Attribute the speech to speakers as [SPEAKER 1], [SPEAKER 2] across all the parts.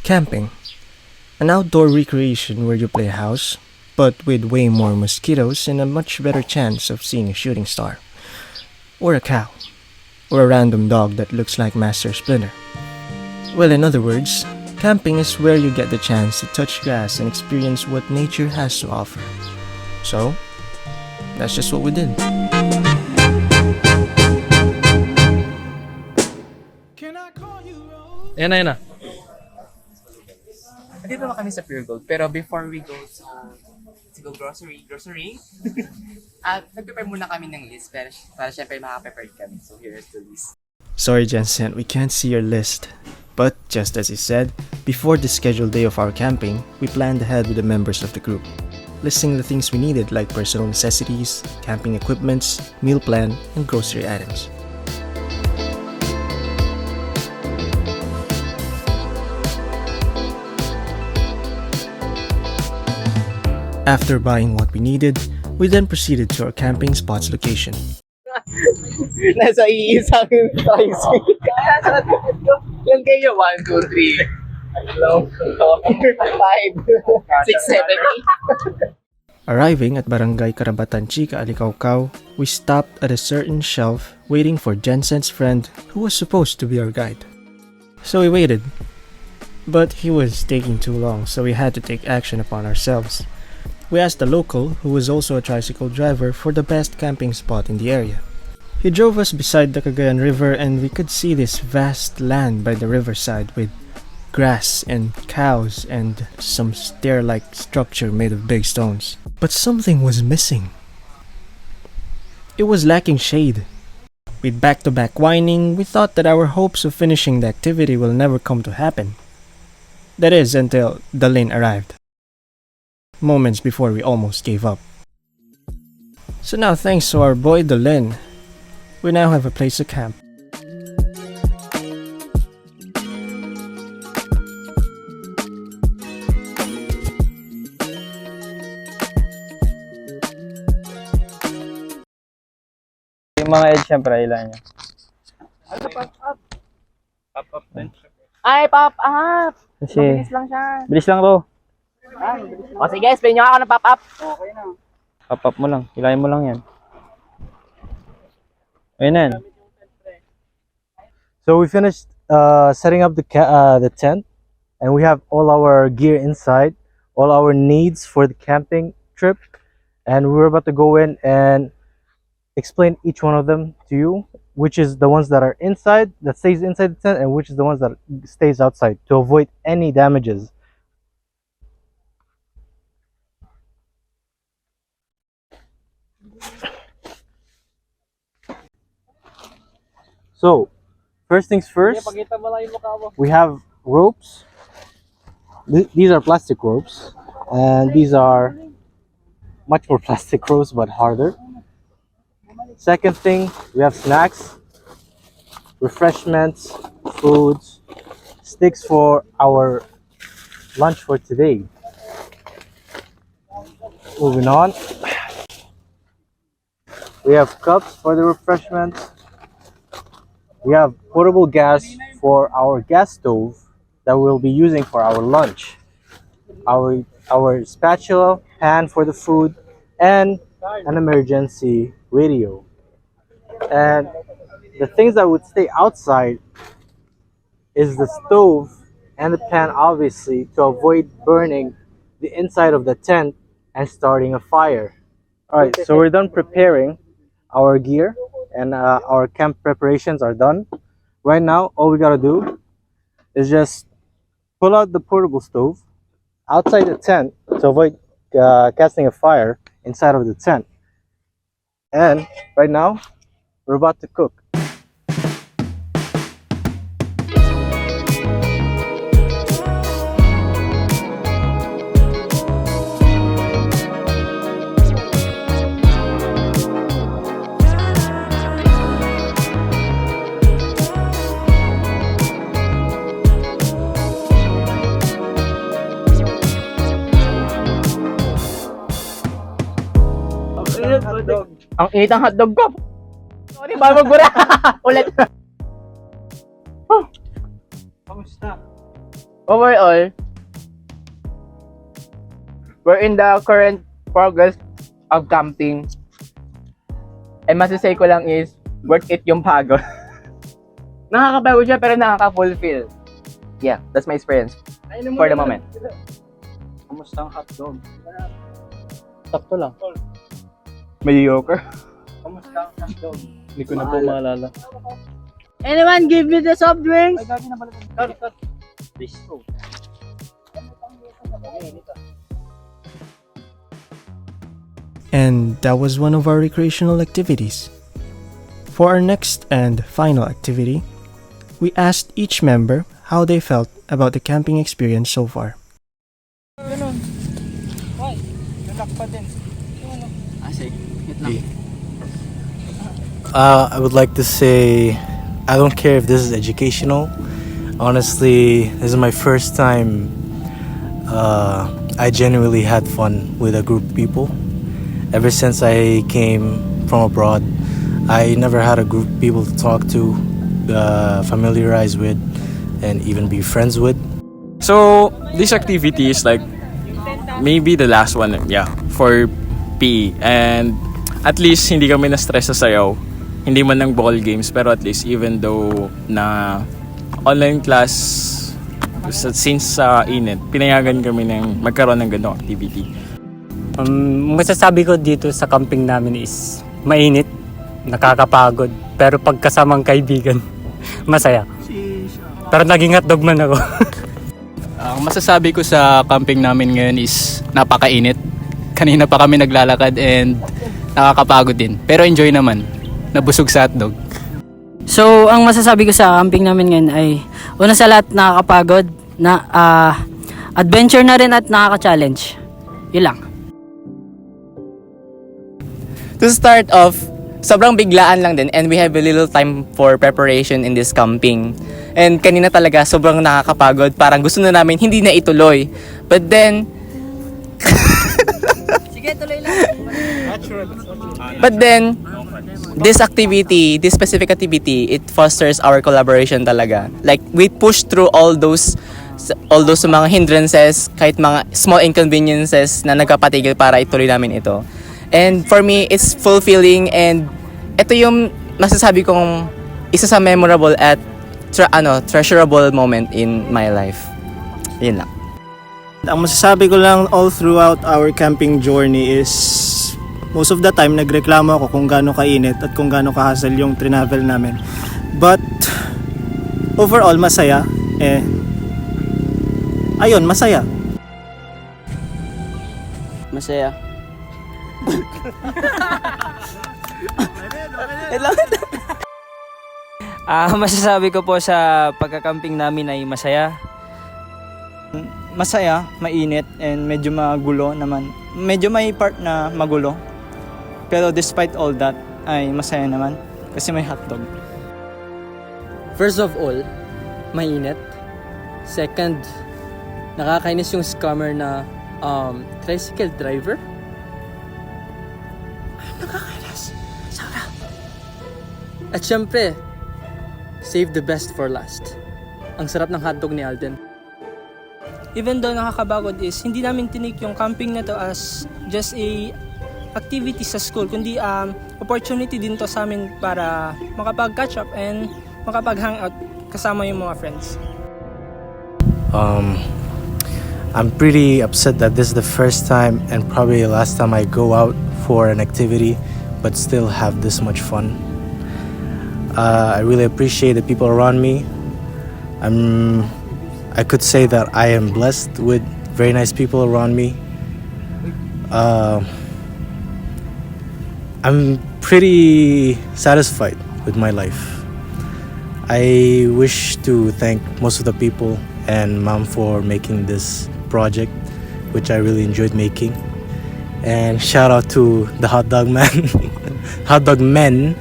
[SPEAKER 1] Camping. An outdoor recreation where you play house, but with way more mosquitoes and a much better chance of seeing a shooting star. Or a cow. Or a random dog that looks like Master Splinter. Well, in other words, camping is where you get the chance to touch grass and experience what nature has to offer. So, that's just what we did.
[SPEAKER 2] Ayan na, ayan na.
[SPEAKER 3] Dito na kami sa Pure Gold. Pero before we go to go grocery, nag-prepare muna kami ng list para syempre makaka-prepared kami. So here is the list.
[SPEAKER 1] Sorry, Jensent, we can't see your list. But, just as he said, before the scheduled day of our camping, we planned ahead with the members of the group, listing the things we needed like personal necessities, camping equipments, meal plan, and grocery items. After buying what we needed, we then proceeded to our camping spot's location.
[SPEAKER 3] Nasa iisang pricing. Yan kayo, 1, 2, 3. 5, 6, 7, 8.
[SPEAKER 1] Arriving at Barangay Karabatan Chica, Alicaucao, we stopped at a certain shelf waiting for Jensent's friend who was supposed to be our guide. So we waited. But he was taking too long, so we had to take action upon ourselves. We asked a local, who was also a tricycle driver, for the best camping spot in the area. He drove us beside the Cagayan River and we could see this vast land by the riverside with grass and cows and some stair-like structure made of big stones. But something was missing. It was lacking shade. With back-to-back whining, we thought that our hopes of finishing the activity will never come to happen. That is, until Dalin arrived. Moments before we almost gave up. So now, thanks to our boy Dalin, we now have a place to camp.
[SPEAKER 2] Yung mga edge, syempre, ilan niya.
[SPEAKER 3] Pop-up din. Ay, pop-up!
[SPEAKER 2] Kasi,
[SPEAKER 3] Mabilis lang siya.
[SPEAKER 2] bilis lang to.
[SPEAKER 3] O sige, explain nyo ako ng pop-up. Okay na.
[SPEAKER 2] Pop-up mo lang. Hilahin mo lang yan. Ayun na yan.
[SPEAKER 4] So we finished setting up the tent, and we have all our gear inside, all our needs for the camping trip, and we're about to go in and explain each one of them to you, which is the ones that are inside, that stays inside the tent, and which is the ones that stays outside, to avoid any damages. So, first things first, we have ropes. These are plastic ropes, and these are much more plastic ropes but harder. Second thing, we have snacks, refreshments, foods, sticks for our lunch for today. Moving on, we have cups for the refreshments. We have portable gas for our gas stove that we'll be using for our lunch. Our spatula, pan for the food, and an emergency radio. And the things that would stay outside is the stove and the pan, obviously, to avoid burning the inside of the tent and starting a fire. Alright, so we're done preparing our gear, and our camp preparations are done. Right now, all we gotta do is just pull out the portable stove outside the tent to avoid casting a fire inside of the tent. And right now, we're about to cook.
[SPEAKER 3] Ang init ang hotdog ko. Sorry, baka magbura. Ulit.
[SPEAKER 4] Kamusta?
[SPEAKER 3] Overall, we're in the current progress of camping. And masasay ko lang is, worth it yung pagod. Nakakapagod siya pero nakaka-fulfill. Yeah, that's my experience for the moment.
[SPEAKER 4] Kumusta ang hotdog? Sakto lang.
[SPEAKER 3] Mediocre.
[SPEAKER 4] Kumusta ang hotdog?
[SPEAKER 2] Hindi ko na po maalala.
[SPEAKER 5] Anyone give me the soft drinks?
[SPEAKER 4] Bistro.
[SPEAKER 1] And that was one of our recreational activities. For our next and final activity, we asked each member how they felt about the camping experience so far.
[SPEAKER 6] I would like to say I don't care if this is educational. Honestly, this is my first time I genuinely had fun with a group of people. Ever since I came from abroad, I never had a group of people to talk to, familiarize with, and even be friends with.
[SPEAKER 7] So, this activity is like maybe the last one, for PE. And at least hindi kami na-stress sa sayaw. Hindi man ng ball games, pero at least even though na online class, since sa init, pinayagan kami ng magkaroon ng ganong activity.
[SPEAKER 8] Masasabi ko dito sa camping namin is mainit, nakakapagod, pero pagkasamang kaibigan, masaya. Pero naging hotdog man ako.
[SPEAKER 9] Ang masasabi ko sa camping namin ngayon is napakainit. Kanina pa kami naglalakad and nakakapagod din. Pero enjoy naman, nabusog sa hotdog.
[SPEAKER 5] So, ang masasabi ko sa camping namin ngayon ay una sa lahat nakakapagod, na adventure na rin at nakaka-challenge. Yun lang.
[SPEAKER 10] To start off, sobrang biglaan lang din and we have a little time for preparation in this camping. And kanina talaga sobrang nakakapagod, parang gusto na namin hindi na ituloy. But then
[SPEAKER 5] Sige, tuloy lang.
[SPEAKER 10] But then this activity, this specific activity, it fosters our collaboration talaga. Like we push through all those mga hindrances, kahit mga small inconveniences na nagpapatigil para ituloy namin ito. And for me, it's fulfilling and ito yung masasabi kong isa sa memorable at treasurable moment in my life. Yun lang.
[SPEAKER 1] Ang masasabi ko lang all throughout our camping journey is most of the time nagreklamo ako kung gaano kainit at kung gaano kahassle yung travel namin. But overall masaya. Ayun, masaya.
[SPEAKER 3] Masaya.
[SPEAKER 11] Masasabi ko po sa pagkakamping namin ay masaya.
[SPEAKER 3] Masaya, mainit, and medyo magulo naman. Medyo may part na magulo. Pero despite all that, ay masaya naman. Kasi may hotdog.
[SPEAKER 11] First of all, mainit. Second, nakakainis yung scammer na tricycle driver. Nakakainis. Sobra. At syempre, save the best for last. Ang sarap ng hotdog ni Alden. Even though nakakabagod is, hindi namin tinik yung camping na to as just a activity sa school, kundi opportunity din to sa amin para makapag-catch up and makapag-hangout kasama yung mga friends.
[SPEAKER 6] I'm pretty upset that this is the first time and probably the last time I go out for an activity but still have this much fun. I really appreciate the people around me. I could say that I am blessed with very nice people around me. I'm pretty satisfied with my life. I wish to thank most of the people and Mom for making this project, which I really enjoyed making. And shout out to the hot dog man, hot dog men.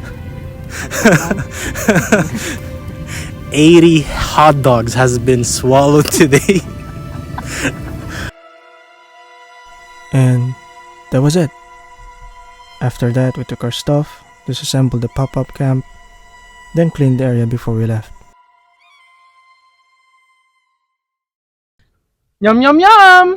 [SPEAKER 6] 80 hot dogs has been swallowed today.
[SPEAKER 1] And that was it. After that, we took our stuff, disassembled the pop-up camp, then cleaned the area before we left.
[SPEAKER 3] Yum, yum, yum!